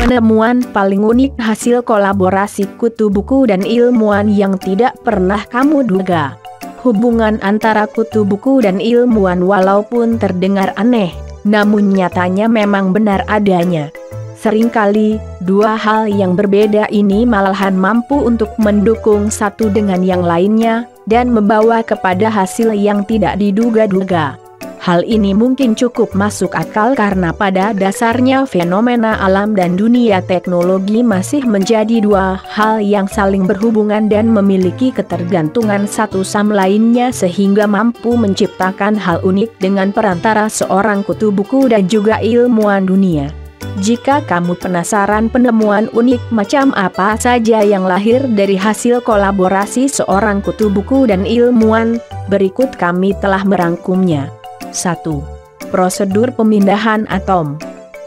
penemuan paling unik hasil kolaborasi kutu buku dan ilmuwan yang tidak pernah kamu duga. Hubungan antara kutu buku dan ilmuwan walaupun terdengar aneh, namun nyatanya memang benar adanya. Seringkali, dua hal yang berbeda ini malahan mampu untuk mendukung satu dengan yang lainnya, dan membawa kepada hasil yang tidak diduga-duga. Hal ini mungkin cukup masuk akal karena pada dasarnya fenomena alam dan dunia teknologi masih menjadi dua hal yang saling berhubungan dan memiliki ketergantungan satu sama lainnya sehingga mampu menciptakan hal unik dengan perantara seorang kutu buku dan juga ilmuwan dunia. Jika kamu penasaran penemuan unik macam apa saja yang lahir dari hasil kolaborasi seorang kutu buku dan ilmuwan, berikut kami telah merangkumnya. 1. Prosedur pemindahan atom.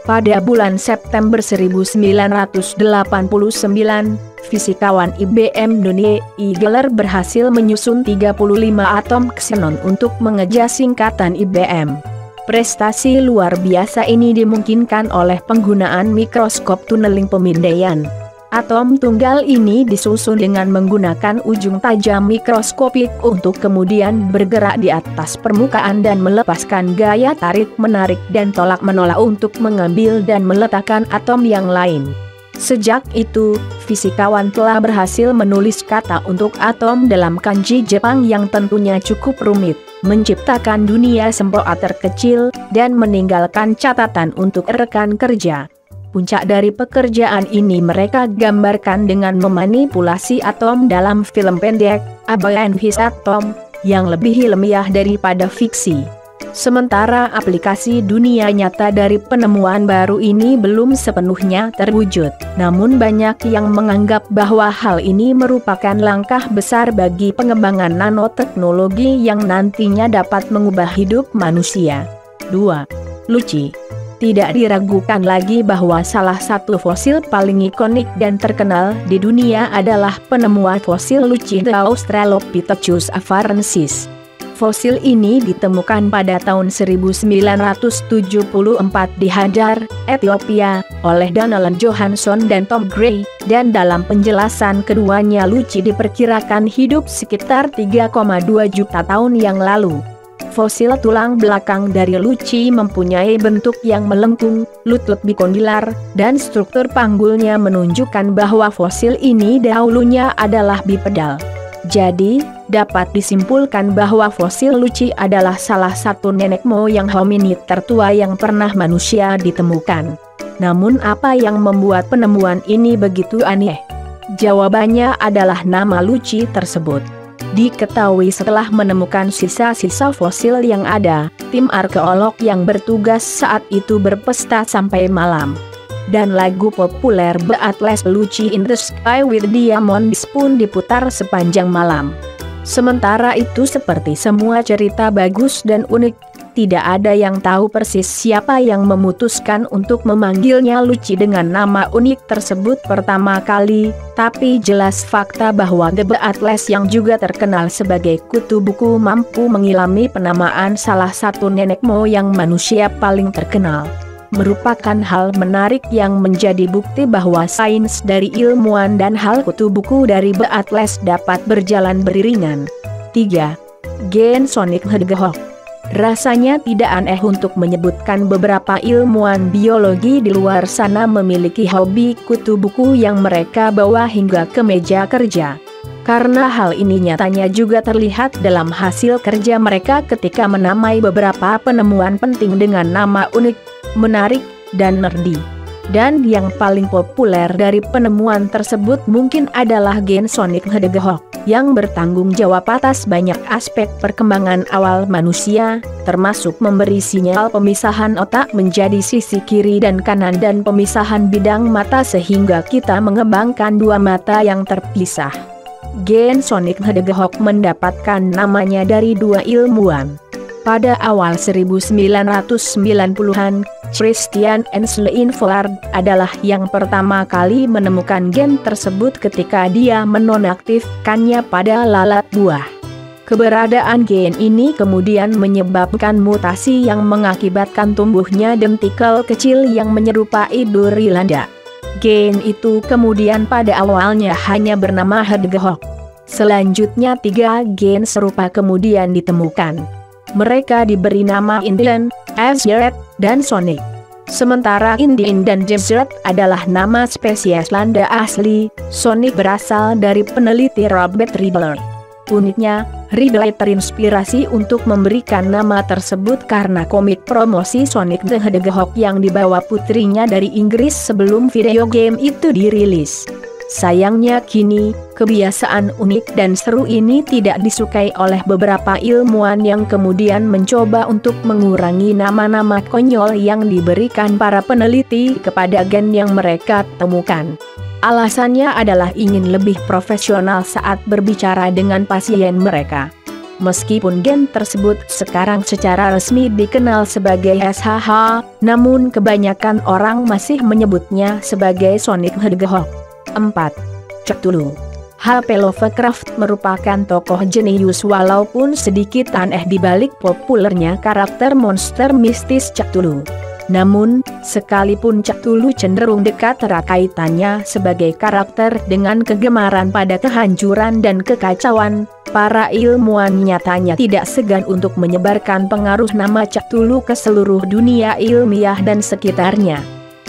Pada bulan September 1989, fisikawan IBM Donnie Geller berhasil menyusun 35 atom xenon untuk mengejar singkatan IBM. Prestasi luar biasa ini dimungkinkan oleh penggunaan mikroskop tunneling pemindaian. Atom tunggal ini disusun dengan menggunakan ujung tajam mikroskopik untuk kemudian bergerak di atas permukaan dan melepaskan gaya tarik-menarik dan tolak-menolak untuk mengambil dan meletakkan atom yang lain. Sejak itu, fisikawan telah berhasil menulis kata untuk atom dalam kanji Jepang yang tentunya cukup rumit, menciptakan dunia sempoa terkecil, dan meninggalkan catatan untuk rekan kerja. Puncak dari pekerjaan ini mereka gambarkan dengan memanipulasi atom dalam film pendek, A Boy and His Atom, yang lebih ilmiah daripada fiksi. Sementara aplikasi dunia nyata dari penemuan baru ini belum sepenuhnya terwujud, namun banyak yang menganggap bahwa hal ini merupakan langkah besar bagi pengembangan nanoteknologi yang nantinya dapat mengubah hidup manusia. 2. Lucci. Tidak diragukan lagi bahwa salah satu fosil paling ikonik dan terkenal di dunia adalah penemuan fosil Lucci the Australopithecus afarensis. Fosil ini ditemukan pada tahun 1974 di Hadar, Ethiopia, oleh Donald Johansson dan Tom Gray, dan dalam penjelasan keduanya Lucci diperkirakan hidup sekitar 3,2 juta tahun yang lalu. Fosil tulang belakang dari Lucci mempunyai bentuk yang melengkung, lutut bikondilar, dan struktur panggulnya menunjukkan bahwa fosil ini dahulunya adalah bipedal. Jadi, dapat disimpulkan bahwa fosil Lucci adalah salah satu nenek moyang hominid tertua yang pernah manusia ditemukan. Namun apa yang membuat penemuan ini begitu aneh? Jawabannya adalah nama Lucci tersebut. Diketahui setelah menemukan sisa-sisa fosil yang ada, tim arkeolog yang bertugas saat itu berpesta sampai malam. Dan lagu populer The Atlas Lucci in the Sky with Diamonds pun diputar sepanjang malam. Sementara itu seperti semua cerita bagus dan unik, tidak ada yang tahu persis siapa yang memutuskan untuk memanggilnya Lucci dengan nama unik tersebut pertama kali, tapi jelas fakta bahwa The Atlas yang juga terkenal sebagai kutu buku mampu mengilami penamaan salah satu nenek moyang manusia paling terkenal. Merupakan hal menarik yang menjadi bukti bahwa sains dari ilmuwan dan hal kutu buku dari The Atlas dapat berjalan beriringan. 3. Gen Sonic Hedgehog. Rasanya tidak aneh untuk menyebutkan beberapa ilmuwan biologi di luar sana memiliki hobi kutu buku yang mereka bawa hingga ke meja kerja. Karena hal ini nyatanya juga terlihat dalam hasil kerja mereka ketika menamai beberapa penemuan penting dengan nama unik, menarik, dan nerdy. Dan yang paling populer dari penemuan tersebut mungkin adalah gen Sonic Hedgehog, yang bertanggung jawab atas banyak aspek perkembangan awal manusia, termasuk memberi sinyal pemisahan otak menjadi sisi kiri dan kanan dan pemisahan bidang mata sehingga kita mengembangkan dua mata yang terpisah. Gen Sonic Hedgehog mendapatkan namanya dari dua ilmuwan. Pada awal 1990-an, Christian Einstein adalah yang pertama kali menemukan gen tersebut ketika dia menonaktifkannya pada lalat buah. Keberadaan gen ini kemudian menyebabkan mutasi yang mengakibatkan tumbuhnya dentikel kecil yang menyerupai duri lada. Gen itu kemudian pada awalnya hanya bernama Hedgehog. Selanjutnya 3 gen serupa kemudian ditemukan. Mereka diberi nama Indian, Azeret, dan Sonic. Sementara Indian dan Desert adalah nama spesies landa asli, Sonic berasal dari peneliti Robert Ridley. Uniknya, Ridley terinspirasi untuk memberikan nama tersebut karena komik promosi Sonic the Hedgehog yang dibawa putrinya dari Inggris sebelum video game itu dirilis. Sayangnya kini, kebiasaan unik dan seru ini tidak disukai oleh beberapa ilmuwan yang kemudian mencoba untuk mengurangi nama-nama konyol yang diberikan para peneliti kepada gen yang mereka temukan. Alasannya adalah ingin lebih profesional saat berbicara dengan pasien mereka. Meskipun gen tersebut sekarang secara resmi dikenal sebagai SHH, namun kebanyakan orang masih menyebutnya sebagai Sonic Hedgehog. 4. Cthulhu. H.P. Lovecraft merupakan tokoh jenius walaupun sedikit aneh di balik populernya karakter monster mistis Cthulhu. Namun, sekalipun Cthulhu cenderung dekat erat kaitannya sebagai karakter dengan kegemaran pada kehancuran dan kekacauan, para ilmuwan nyatanya tidak segan untuk menyebarkan pengaruh nama Cthulhu ke seluruh dunia ilmiah dan sekitarnya.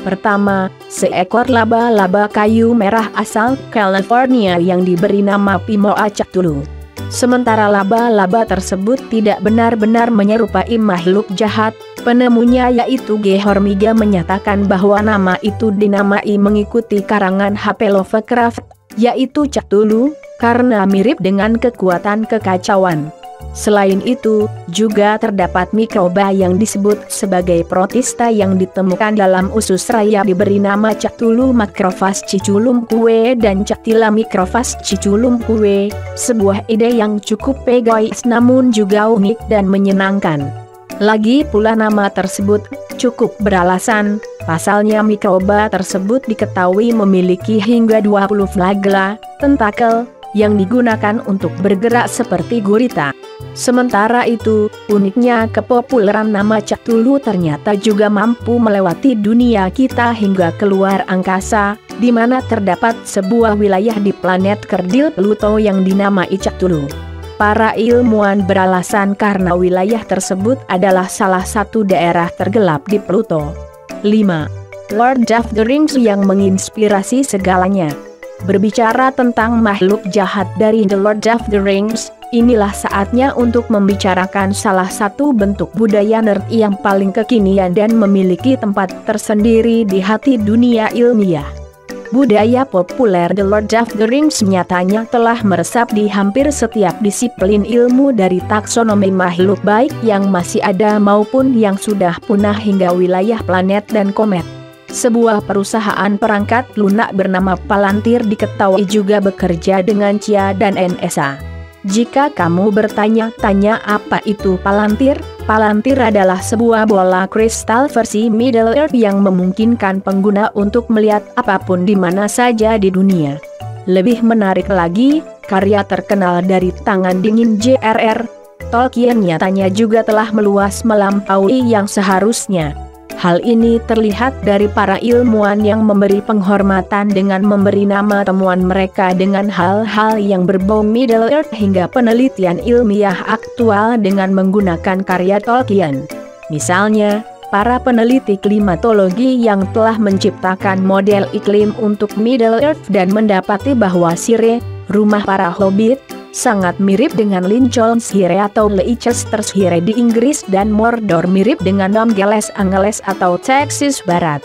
Pertama, seekor laba-laba kayu merah asal California yang diberi nama Pimoa Cthulhu. Sementara laba-laba tersebut tidak benar-benar menyerupai makhluk jahat, penemunya yaitu G. Hormiga menyatakan bahwa nama itu dinamai mengikuti karangan H.P. Lovecraft, yaitu Cthulhu, karena mirip dengan kekuatan kekacauan. Selain itu, juga terdapat mikroba yang disebut sebagai protista yang ditemukan dalam usus raya diberi nama Cthulhu Macrophage Cthulhuidae dan Cthulhu Microphage Cthulhuidae, sebuah ide yang cukup egois namun juga unik dan menyenangkan. Lagi pula nama tersebut cukup beralasan, pasalnya mikroba tersebut diketahui memiliki hingga 20 flagella, tentakel, yang digunakan untuk bergerak seperti gurita. Sementara itu, uniknya kepopuleran nama Cthulhu ternyata juga mampu melewati dunia kita hingga keluar angkasa, di mana terdapat sebuah wilayah di planet kerdil Pluto yang dinamai Cthulhu. Para ilmuwan beralasan karena wilayah tersebut adalah salah satu daerah tergelap di Pluto. 5. Lord of the Rings yang menginspirasi segalanya. Berbicara tentang makhluk jahat dari The Lord of the Rings, inilah saatnya untuk membicarakan salah satu bentuk budaya nerd yang paling kekinian dan memiliki tempat tersendiri di hati dunia ilmiah. Budaya populer The Lord of the Rings nyatanya telah meresap di hampir setiap disiplin ilmu dari taksonomi makhluk baik yang masih ada maupun yang sudah punah hingga wilayah planet dan komet. Sebuah perusahaan perangkat lunak bernama Palantir diketahui juga bekerja dengan CIA dan NSA. Jika kamu bertanya-tanya apa itu Palantir, Palantir adalah sebuah bola kristal versi Middle Earth yang memungkinkan pengguna untuk melihat apapun di mana saja di dunia. Lebih menarik lagi, karya terkenal dari tangan dingin J.R.R. Tolkien nyatanya juga telah meluas melampaui yang seharusnya. Hal ini terlihat dari para ilmuwan yang memberi penghormatan dengan memberi nama temuan mereka dengan hal-hal yang berbau Middle Earth hingga penelitian ilmiah aktual dengan menggunakan karya Tolkien. Misalnya, para peneliti klimatologi yang telah menciptakan model iklim untuk Middle Earth dan mendapati bahwa Shire, rumah para hobbit, sangat mirip dengan Lincolnshire atau Leicestershire di Inggris dan Mordor mirip dengan Namgales Angles atau Texas Barat.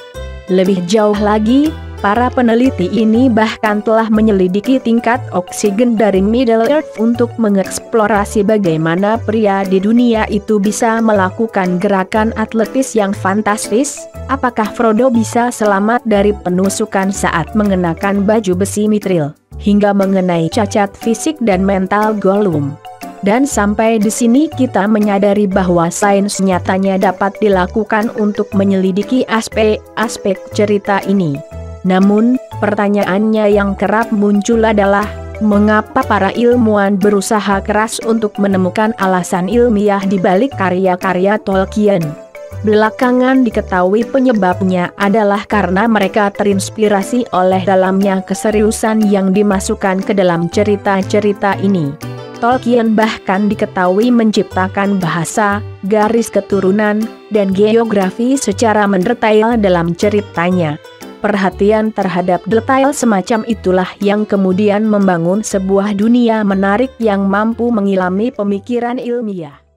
Lebih jauh lagi, para peneliti ini bahkan telah menyelidiki tingkat oksigen dari Middle Earth untuk mengeksplorasi bagaimana pria di dunia itu bisa melakukan gerakan atletis yang fantastis. Apakah Frodo bisa selamat dari penusukan saat mengenakan baju besi mithril, hingga mengenai cacat fisik dan mental Gollum. Dan sampai di sini kita menyadari bahwa sains nyatanya dapat dilakukan untuk menyelidiki aspek-aspek cerita ini. Namun, pertanyaannya yang kerap muncul adalah, mengapa para ilmuwan berusaha keras untuk menemukan alasan ilmiah di balik karya-karya Tolkien? Belakangan diketahui penyebabnya adalah karena mereka terinspirasi oleh dalamnya keseriusan yang dimasukkan ke dalam cerita-cerita ini. Tolkien bahkan diketahui menciptakan bahasa, garis keturunan, dan geografi secara mendetail dalam ceritanya. Perhatian terhadap detail semacam itulah yang kemudian membangun sebuah dunia menarik yang mampu mengilhami pemikiran ilmiah.